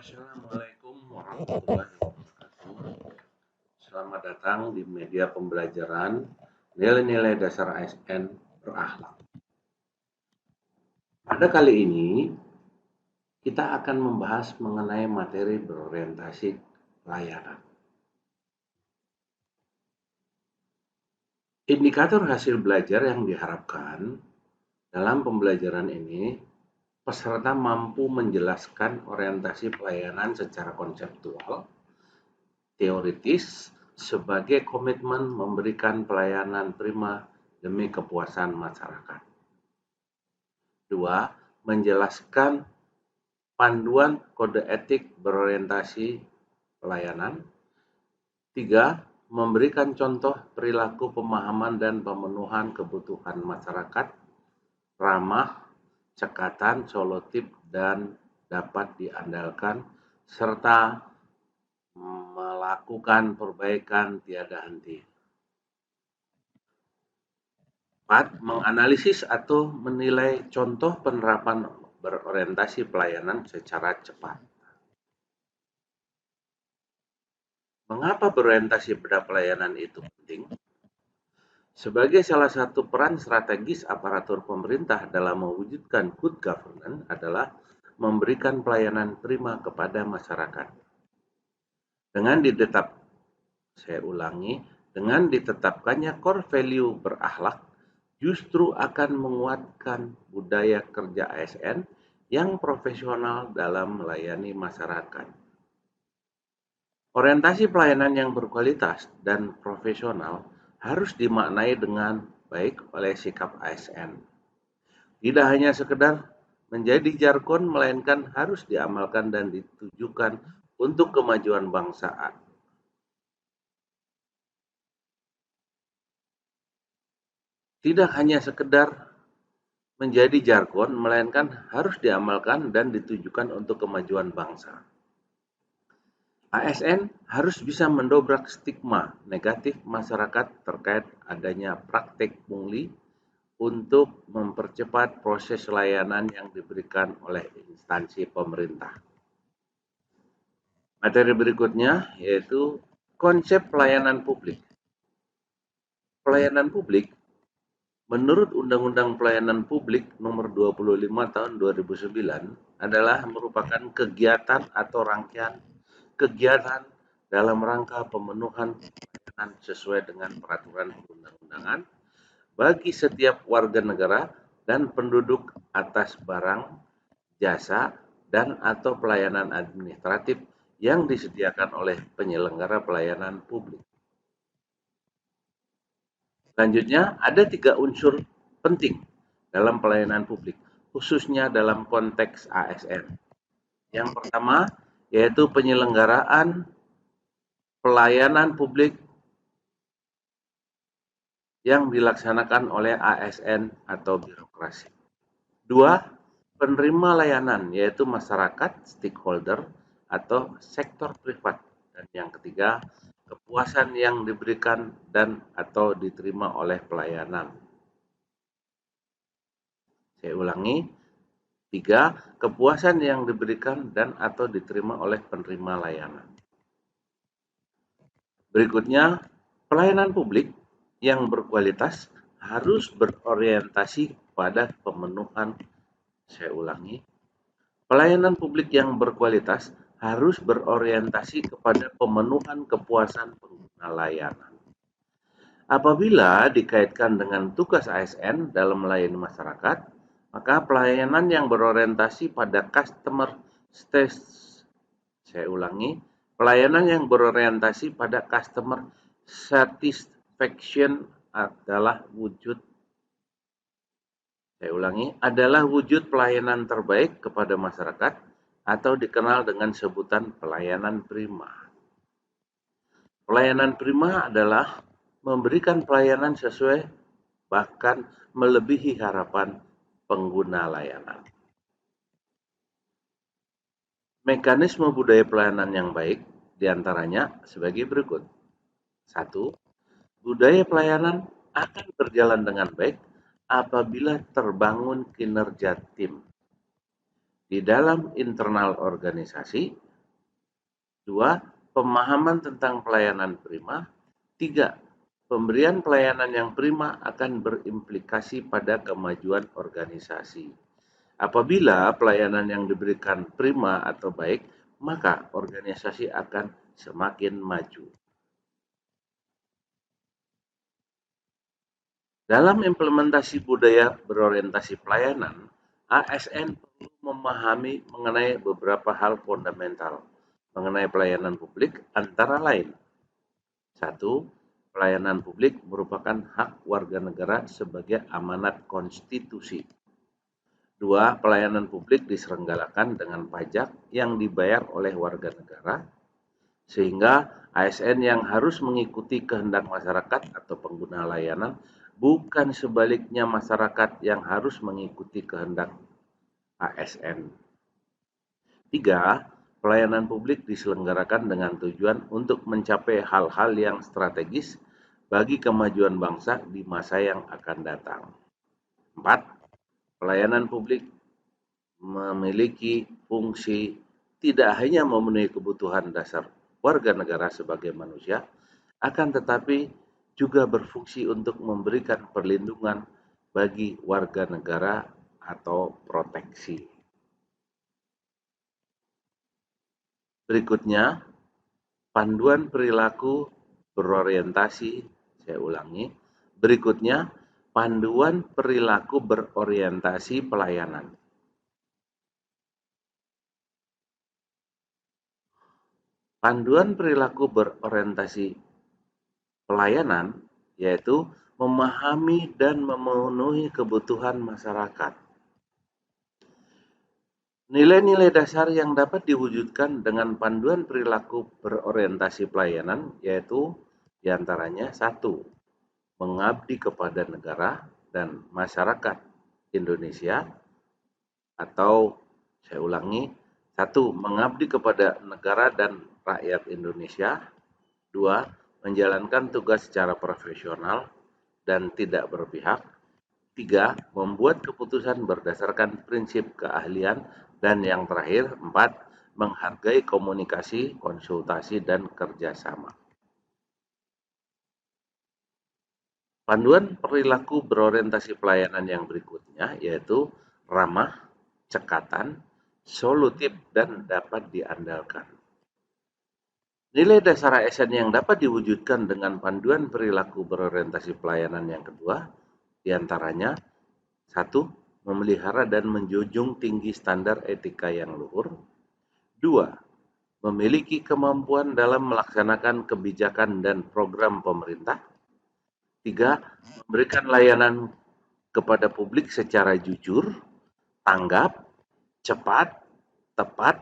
Assalamualaikum warahmatullahi wabarakatuh. Selamat datang di media pembelajaran nilai-nilai dasar ASN berakhlak. Pada kali ini, kita akan membahas mengenai materi berorientasi layanan. Indikator hasil belajar yang diharapkan dalam pembelajaran ini, peserta mampu menjelaskan orientasi pelayanan secara konseptual, teoritis, sebagai komitmen memberikan pelayanan prima demi kepuasan masyarakat. 2. Menjelaskan panduan kode etik berorientasi pelayanan. 3. Memberikan contoh perilaku pemahaman dan pemenuhan kebutuhan masyarakat, ramah, cekatan, solutif, dan dapat diandalkan, serta melakukan perbaikan tiada henti. 4. Menganalisis atau menilai contoh penerapan berorientasi pelayanan secara cepat. Mengapa berorientasi pada pelayanan itu penting? Sebagai salah satu peran strategis aparatur pemerintah dalam mewujudkan good governance adalah memberikan pelayanan prima kepada masyarakat. Dengan ditetapkannya core value berakhlak, justru akan menguatkan budaya kerja ASN yang profesional dalam melayani masyarakat. Orientasi pelayanan yang berkualitas dan profesional harus dimaknai dengan baik oleh sikap ASN. Tidak hanya sekedar menjadi jargon, melainkan harus diamalkan dan ditujukan untuk kemajuan bangsa. Tidak hanya sekedar menjadi jargon, melainkan harus diamalkan dan ditujukan untuk kemajuan bangsa. ASN harus bisa mendobrak stigma negatif masyarakat terkait adanya praktik pungli untuk mempercepat proses layanan yang diberikan oleh instansi pemerintah. Materi berikutnya yaitu konsep pelayanan publik. Pelayanan publik menurut Undang-Undang Pelayanan Publik Nomor 25 Tahun 2009 adalah merupakan kegiatan atau rangkaian kegiatan dalam rangka pemenuhan pelayanan sesuai dengan peraturan perundang-undangan bagi setiap warga negara dan penduduk atas barang, jasa, dan atau pelayanan administratif yang disediakan oleh penyelenggara pelayanan publik. Selanjutnya, ada 3 unsur penting dalam pelayanan publik, khususnya dalam konteks ASN. Yang pertama, yaitu penyelenggaraan pelayanan publik yang dilaksanakan oleh ASN atau birokrasi. 2. Penerima layanan, yaitu masyarakat, stakeholder, atau sektor privat. Dan yang ketiga, kepuasan yang diberikan dan atau diterima oleh pelayanan. Saya ulangi, 3. Kepuasan yang diberikan dan atau diterima oleh penerima layanan. Berikutnya, pelayanan publik yang berkualitas harus berorientasi pada pemenuhan. Saya ulangi, pelayanan publik yang berkualitas harus berorientasi kepada pemenuhan kepuasan pengguna layanan. Apabila dikaitkan dengan tugas ASN dalam melayani masyarakat, maka pelayanan yang berorientasi pada customer pelayanan yang berorientasi pada customer satisfaction adalah wujud pelayanan terbaik kepada masyarakat atau dikenal dengan sebutan pelayanan prima. Pelayanan prima adalah memberikan pelayanan sesuai bahkan melebihi harapan pengguna layanan. Mekanisme budaya pelayanan yang baik diantaranya sebagai berikut. 1. Budaya pelayanan akan berjalan dengan baik apabila terbangun kinerja tim di dalam internal organisasi 2. Pemahaman tentang pelayanan prima. 3. Pemberian pelayanan yang prima akan berimplikasi pada kemajuan organisasi. Apabila pelayanan yang diberikan prima atau baik, maka organisasi akan semakin maju. Dalam implementasi budaya berorientasi pelayanan, ASN perlu memahami mengenai beberapa hal fundamental mengenai pelayanan publik, antara lain: 1. Pelayanan publik merupakan hak warga negara sebagai amanat konstitusi. 2. Pelayanan publik diselenggarakan dengan pajak yang dibayar oleh warga negara, sehingga ASN yang harus mengikuti kehendak masyarakat atau pengguna layanan, bukan sebaliknya masyarakat yang harus mengikuti kehendak ASN. 3. Pelayanan publik diselenggarakan dengan tujuan untuk mencapai hal-hal yang strategis bagi kemajuan bangsa di masa yang akan datang. 4. Pelayanan publik memiliki fungsi tidak hanya memenuhi kebutuhan dasar warga negara sebagai manusia, akan tetapi juga berfungsi untuk memberikan perlindungan bagi warga negara atau proteksi. Berikutnya, panduan perilaku berorientasi, saya ulangi, berikutnya panduan perilaku berorientasi pelayanan. Panduan perilaku berorientasi pelayanan yaitu memahami dan memenuhi kebutuhan masyarakat. Nilai-nilai dasar yang dapat diwujudkan dengan panduan perilaku berorientasi pelayanan yaitu diantaranya 1. Mengabdi kepada negara dan masyarakat Indonesia, atau saya ulangi, 1. Mengabdi kepada negara dan rakyat Indonesia. 2. Menjalankan tugas secara profesional dan tidak berpihak. 3. Membuat keputusan berdasarkan prinsip keahlian. Dan yang terakhir, 4. Menghargai komunikasi, konsultasi, dan kerjasama. Panduan perilaku berorientasi pelayanan yang berikutnya yaitu ramah, cekatan, solutif, dan dapat diandalkan. Nilai dasar ASN yang dapat diwujudkan dengan panduan perilaku berorientasi pelayanan yang kedua, diantaranya 1. Memelihara dan menjunjung tinggi standar etika yang luhur. 2. Memiliki kemampuan dalam melaksanakan kebijakan dan program pemerintah. 3. Memberikan layanan kepada publik secara jujur, tanggap, cepat, tepat,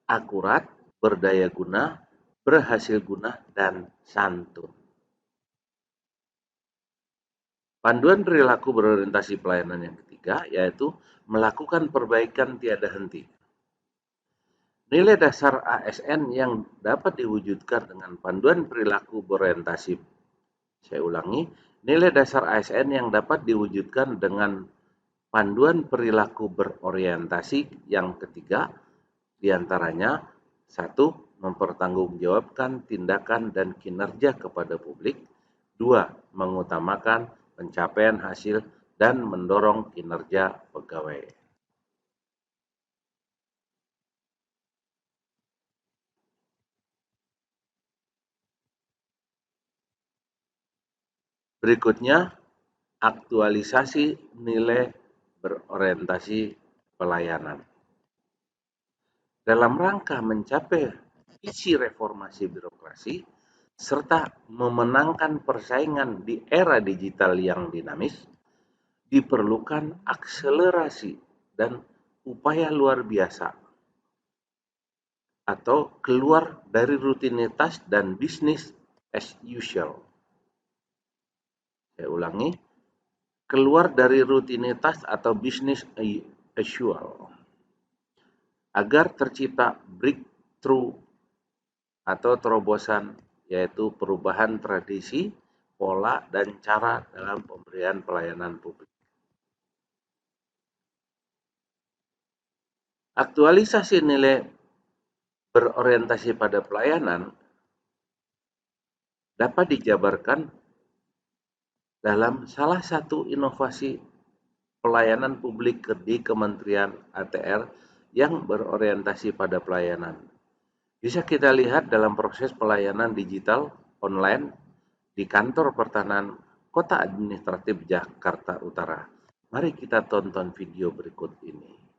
akurat, berdaya guna, berhasil guna, dan santun. Panduan perilaku berorientasi pelayanan yang ketiga yaitu melakukan perbaikan tiada henti. Nilai dasar ASN yang dapat diwujudkan dengan panduan perilaku berorientasi, saya ulangi, nilai dasar ASN yang dapat diwujudkan dengan panduan perilaku berorientasi yang ketiga diantaranya 1. Mempertanggungjawabkan tindakan dan kinerja kepada publik. 2. Mengutamakan pencapaian hasil dan mendorong kinerja pegawai. Berikutnya, aktualisasi nilai berorientasi pelayanan. Dalam rangka mencapai visi reformasi birokrasi serta memenangkan persaingan di era digital yang dinamis, diperlukan akselerasi dan upaya luar biasa atau keluar dari rutinitas dan bisnis as usual. Saya ulangi, keluar dari rutinitas atau bisnis as usual agar tercipta breakthrough atau terobosan, yaitu perubahan tradisi, pola, dan cara dalam pemberian pelayanan publik. Aktualisasi nilai berorientasi pada pelayanan dapat dijabarkan dalam salah satu inovasi pelayanan publik di Kementerian ATR yang berorientasi pada pelayanan. Bisa kita lihat dalam proses pelayanan digital online di Kantor Pertahanan Kota Administratif Jakarta Utara. Mari kita tonton video berikut ini.